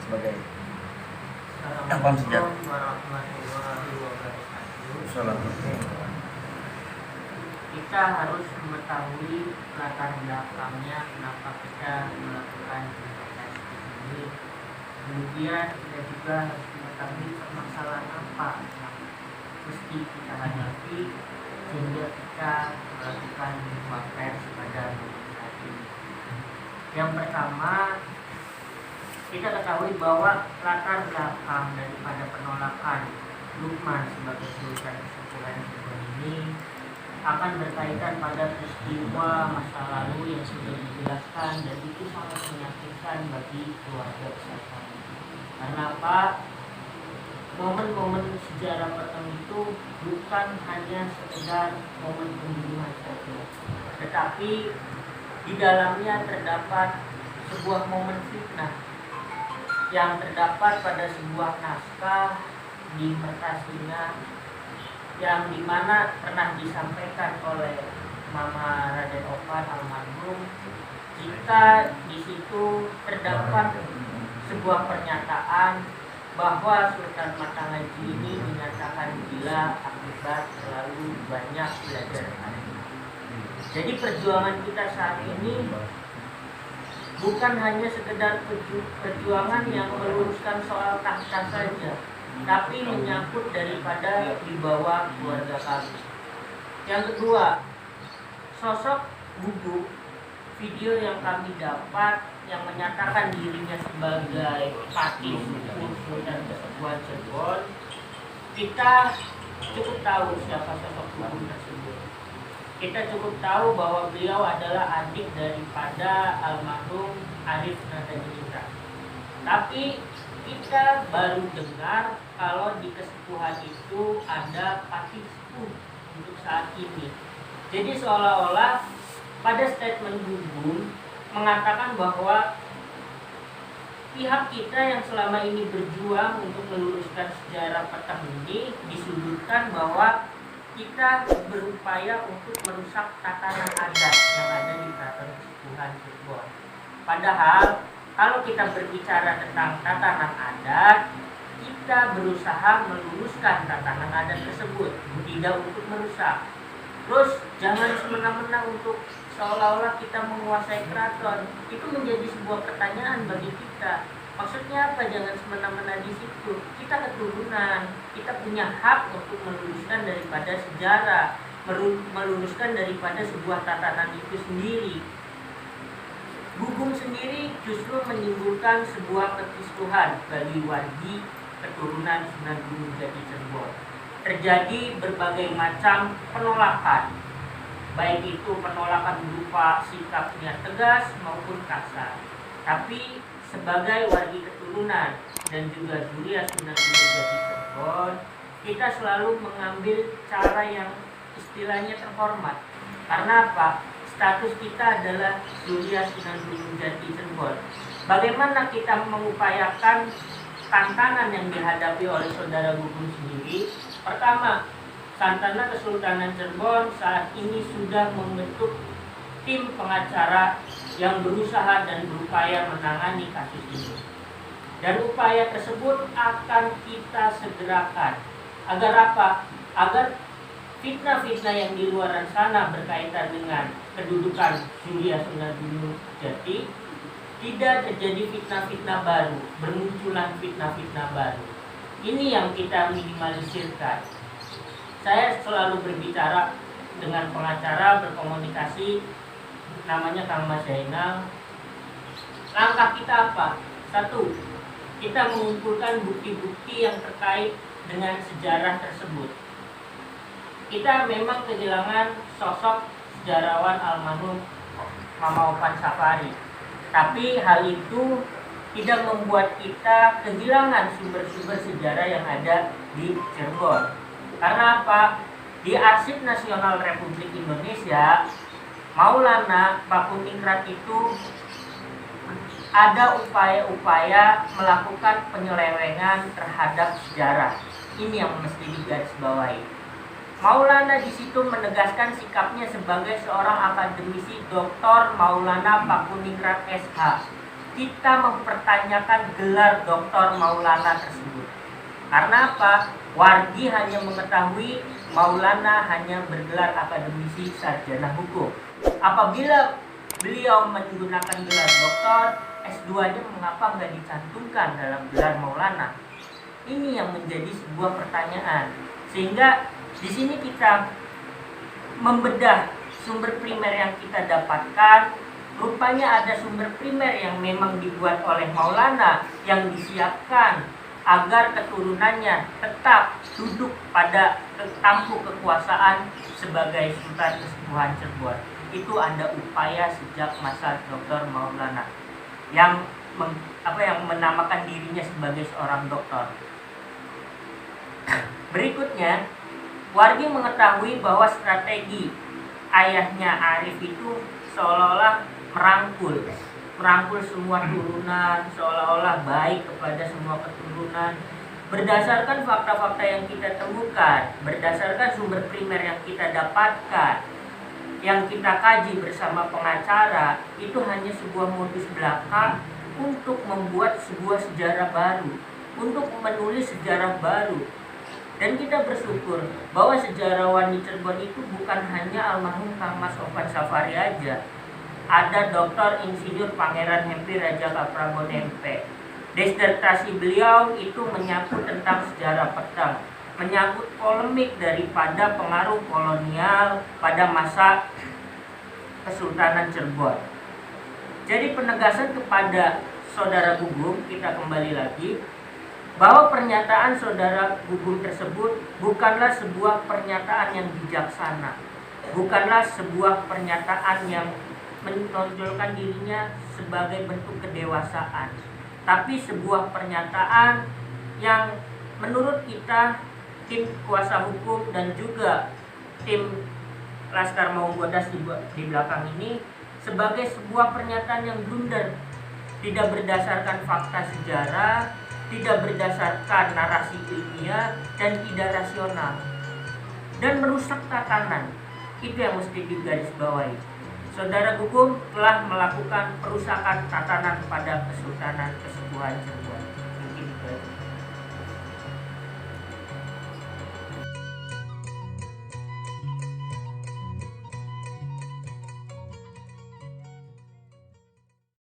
sebagai apa sejarah. Kita harus mengetahui latar belakangnya kenapa kita melakukan tes ini. Kemudian kita juga harus mengetahui permasalahan apa yang mesti kita hadapi sehingga kita melakukan tes pada saat ini. Yang pertama, kita ketahui bahwa latar belakang daripada penolakan Lukman sebagai Sultan Kesekutuan Cirebon ini akan berkaitan pada peristiwa masa lalu yang sudah dijelaskan, dan itu sangat menyakitkan bagi keluarga besar kami. Karena apa? Momen-momen sejarah pertama itu bukan hanya sekedar momen pembunuhan saja, tetapi di dalamnya terdapat sebuah momen fitnah yang terdapat pada sebuah naskah di Mertasina yang dimana pernah disampaikan oleh Mama Raden Opan almarhum. Jika di situ terdapat sebuah pernyataan bahwa Sultan Matanggaji ini dinyatakan gila akibat terlalu banyak belajar hadis. Jadi perjuangan kita saat ini bukan hanya sekedar perjuangan yang meluruskan soal tahta saja, tapi menyangkut daripada wibawa keluarga kami. Yang kedua, sosok Gugu, video yang kami dapat yang menyatakan dirinya sebagai patih suku Sultan Kesekutuan Cirebon, kita cukup tahu siapa sosok Gugu tersebut. Kita cukup tahu bahwa beliau adalah adik daripada almarhum Arif Nadadiningrat. Tapi kita baru dengar kalau di kesepuhan itu ada patih sepuh untuk saat ini. Jadi seolah-olah pada statement Gugu mengatakan bahwa pihak kita yang selama ini berjuang untuk meluruskan sejarah Petang ini disudutkan bahwa kita berupaya untuk merusak tatanan adat yang ada di Keraton Kesepuhan Cirebon. Padahal kalau kita berbicara tentang tatanan adat, kita berusaha meluruskan tatanan adat tersebut, tidak untuk merusak. Terus jangan semena-mena untuk seolah-olah kita menguasai keraton. Itu menjadi sebuah pertanyaan bagi kita. Maksudnya apa? Jangan semena-mena di situ. Kita keturunan, kita punya hak untuk meluruskan daripada sejarah, meluruskan daripada sebuah tatanan itu sendiri. Gugum sendiri justru menimbulkan sebuah kekisruhan bagi wargi keturunan Sunan Gunung Jati Cirebon. Terjadi berbagai macam penolakan, baik itu penolakan berupa sikapnya tegas maupun kasar. Tapi sebagai wargi keturunan dan juga zuriat Sunan Gunung Jati Cirebon, kita selalu mengambil cara yang istilahnya terhormat. Karena apa? Status kita adalah zuriat Sunan Gunung Jati Cirebon. Bagaimana kita mengupayakan tantangan yang dihadapi oleh saudara Gugum sendiri? Pertama, Santana Kesultanan Cirebon saat ini sudah membentuk tim pengacara yang berusaha dan berupaya menangani kasus ini. Dan upaya tersebut akan kita segerakan. Agar apa? Agar fitnah-fitnah yang di luar sana berkaitan dengan kedudukan zuriat Sunan Gunung Jati tidak terjadi fitnah-fitnah baru, bermunculan fitnah-fitnah baru. Ini yang kita minimalisirkan. Saya selalu berbicara dengan pengacara, berkomunikasi, namanya Kang Mas Zainal. Langkah kita apa? Satu, kita mengumpulkan bukti-bukti yang terkait dengan sejarah tersebut. Kita memang kehilangan sosok sejarawan almarhum Mama Opan Safari, tapi hal itu tidak membuat kita kehilangan sumber-sumber sejarah yang ada di Cirebon. Karena apa? Di Arsip Nasional Republik Indonesia, Maulana Pakuningrat itu ada upaya-upaya melakukan penyelewengan terhadap sejarah. Ini yang mesti digarisbawahi. Maulana di situ menegaskan sikapnya sebagai seorang akademisi Dr. Maulana Pakuningrat SH. kita mempertanyakan gelar Dr. Maulana tersebut. Karena apa? Wargi hanya mengetahui Maulana hanya bergelar akademisi sarjana hukum. Apabila beliau menggunakan gelar doktor, S2-nya mengapa nggak dicantumkan dalam gelar Maulana? Ini yang menjadi sebuah pertanyaan. Sehingga di sini kita membedah sumber primer yang kita dapatkan. Rupanya ada sumber primer yang memang dibuat oleh Maulana yang disiapkan agar keturunannya tetap duduk pada tampuk kekuasaan sebagai Sultan Kesepuhan Cirebon. Itu ada upaya sejak masa Dr. Maulana yang menamakan dirinya sebagai seorang doktor. Berikutnya, Wargi mengetahui bahwa strategi ayahnya Arif itu seolah-olah merangkul semua turunan, seolah-olah baik kepada semua keturunan. Berdasarkan fakta-fakta yang kita temukan, berdasarkan sumber primer yang kita dapatkan, yang kita kaji bersama pengacara, itu hanya sebuah modus belaka untuk membuat sebuah sejarah baru, untuk menulis sejarah baru. Dan kita bersyukur bahwa sejarawan di Cirebon itu bukan hanya almarhum Kang Mas Ovan Safari aja. Ada Dr. Insinyur Pangeran Hempri Raja Kaprabon MP. Disertasi beliau itu menyangkut tentang sejarah pedang, menyangkut polemik daripada pengaruh kolonial pada masa Kesultanan Cirebon. Jadi penegasan kepada Saudara Gugum, kita kembali lagi, bahwa pernyataan Saudara Gugum tersebut bukanlah sebuah pernyataan yang bijaksana, bukanlah sebuah pernyataan yang menonjolkan dirinya sebagai bentuk kedewasaan, tapi sebuah pernyataan yang menurut kita tim kuasa hukum dan juga tim Laskar Maung Bodas di belakang ini sebagai sebuah pernyataan yang blunder, tidak berdasarkan fakta sejarah, tidak berdasarkan narasi ilmiah, dan tidak rasional, dan merusak tatanan. Itu yang mesti digarisbawahi. Saudara Gugum telah melakukan perusakan tatanan pada Kesultanan Kesepuhan Cirebon.